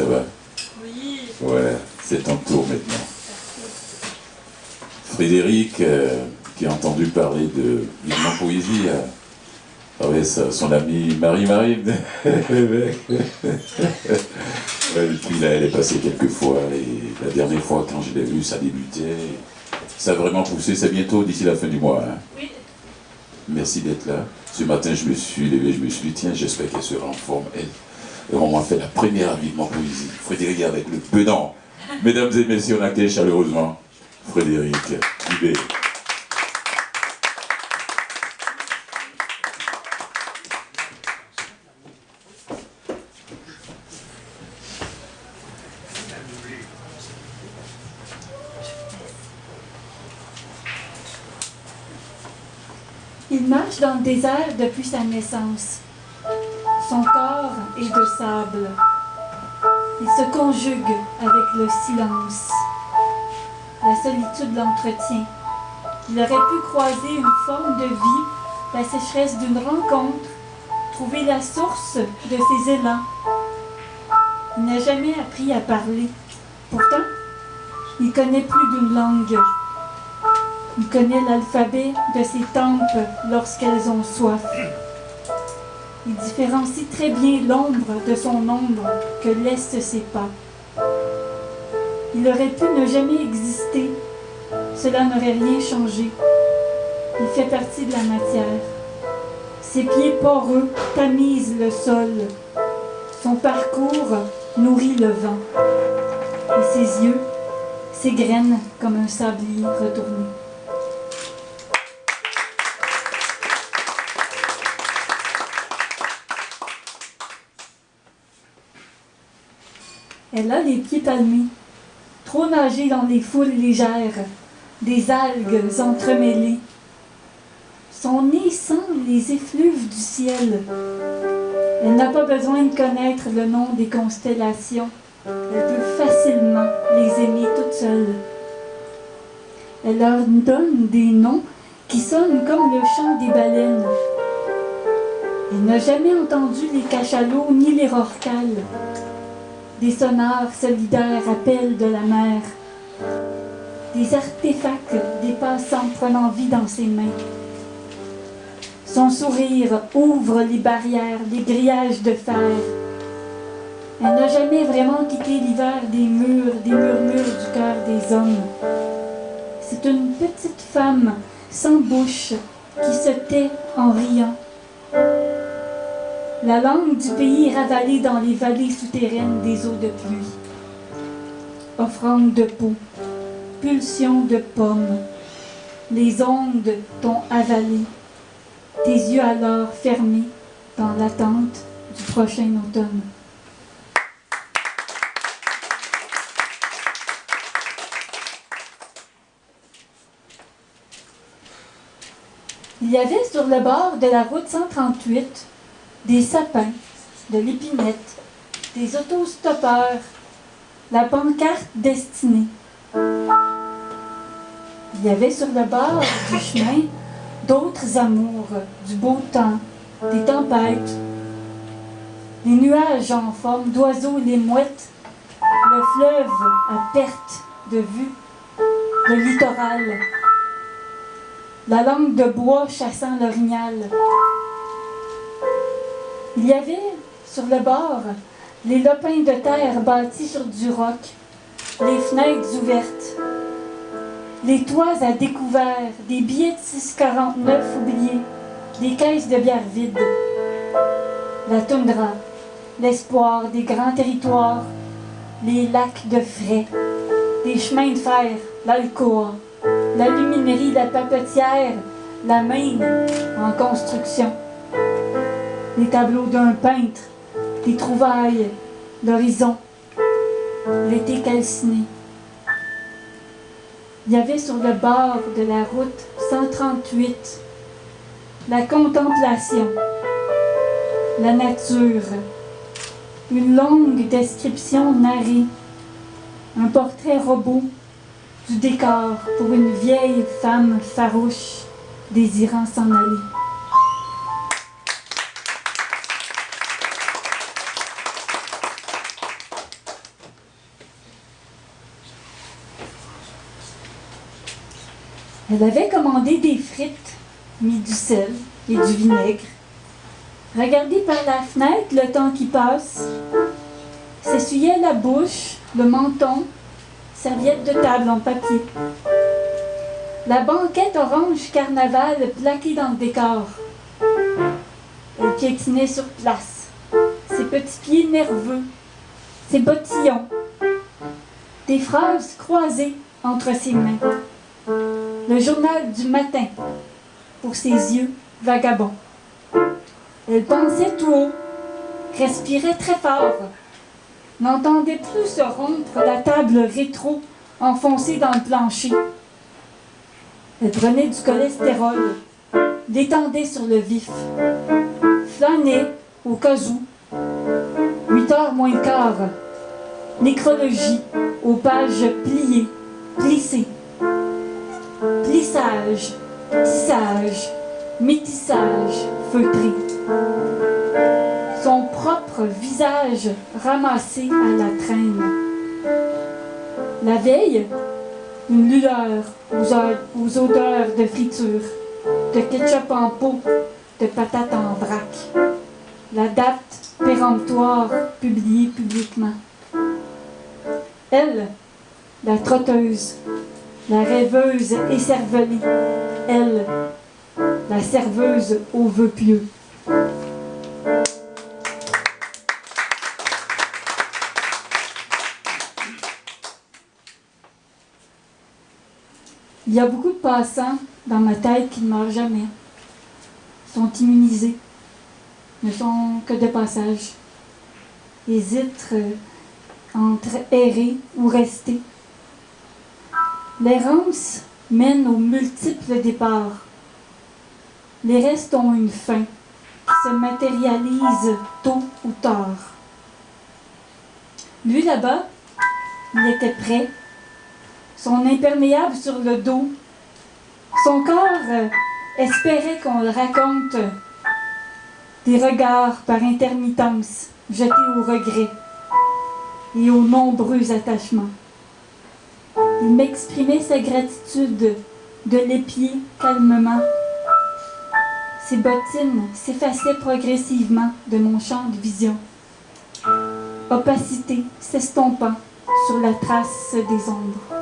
ça va? Oui. Voilà, c'est ton tour maintenant. Frédéric, qui a entendu parler de Vivement Poésie, avec son amie Marie-Marie. Ouais, puis là, elle est passée quelques fois, et la dernière fois, quand je l'ai vue, ça débutait. Ça a vraiment poussé, c'est bientôt d'ici la fin du mois. Hein. Oui. Merci d'être là. Ce matin, je me suis levé, je me suis dit, tiens, j'espère qu'elle sera en forme, elle. Et on m'a fait la première Vivement Poésie. Frédéric avec le bedant. Mesdames et messieurs, on accueille chaleureusement Frédéric Dubé. Il marche dans le désert depuis sa naissance. Son corps est de sable. Il se conjugue avec le silence. La solitude l'entretient. Il aurait pu croiser une forme de vie, la sécheresse d'une rencontre, trouver la source de ses élans. Il n'a jamais appris à parler. Pourtant, il connaît plus d'une langue. Il connaît l'alphabet de ses tempes lorsqu'elles ont soif. Il différencie très bien l'ombre de son ombre que laissent ses pas. Il aurait pu ne jamais exister. Cela n'aurait rien changé. Il fait partie de la matière. Ses pieds poreux tamisent le sol. Son parcours nourrit le vent. Et ses yeux s'égrènent comme un sablier retourné. Elle a les pieds palmés, trop nagée dans les foules légères, des algues entremêlées. Son nez sent les effluves du ciel. Elle n'a pas besoin de connaître le nom des constellations. Elle peut facilement les aimer toute seule. Elle leur donne des noms qui sonnent comme le chant des baleines. Elle n'a jamais entendu les cachalots ni les rorquals. Des sonars solidaires appellent de la mer. Des artefacts des passants prenant vie dans ses mains. Son sourire ouvre les barrières, les grillages de fer. Elle n'a jamais vraiment quitté l'hiver des murmures du cœur des hommes. C'est une petite femme sans bouche qui se tait en riant. La langue du pays est ravalée dans les vallées souterraines des eaux de pluie. Offrande de peau, pulsion de pommes, les ondes t'ont avalé, tes yeux alors fermés dans l'attente du prochain automne. Il y avait sur le bord de la route 138 des sapins, de l'épinette, des autostoppeurs, la pancarte destinée. Il y avait sur le bord du chemin d'autres amours, du beau temps, des tempêtes, les nuages en forme d'oiseaux, les mouettes, le fleuve à perte de vue, le littoral, la langue de bois chassant l'orignal. Il y avait sur le bord les lopins de terre bâtis sur du roc, les fenêtres ouvertes, les toits à découvert, des billets de 6,49 oubliés, des caisses de bière vides, la toundra, l'espoir des grands territoires, les lacs de frais, des chemins de fer, l'Alcoa, l'aluminerie, la papetière, la Maine en construction. Les tableaux d'un peintre, des trouvailles, l'horizon, l'été calciné. Il y avait sur le bord de la route 138 la contemplation, la nature, une longue description narrée, un portrait robot du décor pour une vieille femme farouche désirant s'en aller. Elle avait commandé des frites, mis du sel et du vinaigre, regardé par la fenêtre le temps qui passe, s'essuyait la bouche, le menton, serviette de table en papier. La banquette orange carnaval plaquée dans le décor. Elle piétinait sur place, ses petits pieds nerveux, ses bottillons, des phrases croisées entre ses mains. Le journal du matin pour ses yeux vagabonds. Elle pensait tout haut, respirait très fort, n'entendait plus se rompre la table rétro enfoncée dans le plancher. Elle prenait du cholestérol, l'étendait sur le vif, flânait au cas où. 8h moins le quart, nécrologie aux pages pliées, plissées. Plissage, tissage, métissage feutré. Son propre visage ramassé à la traîne. La veille, une lueur aux odeurs de friture, de ketchup en pot, de patates en vrac. La date péremptoire publiée publiquement. Elle, la trotteuse, la rêveuse écervelée, elle, la serveuse aux vœux pieux. Il y a beaucoup de passants dans ma tête qui ne meurent jamais, sont immunisés, ne sont que de passage, hésitent entre errer ou rester. L'errance mène aux multiples départs. Les restes ont une fin qui se matérialise tôt ou tard. Lui là-bas, il était prêt, son imperméable sur le dos. Son corps espérait qu'on le raconte, des regards par intermittence jetés au regret et aux nombreux attachements. Il m'exprimait sa gratitude de l'épier calmement. Ses bottines s'effaçaient progressivement de mon champ de vision. Opacité s'estompant sur la trace des ombres.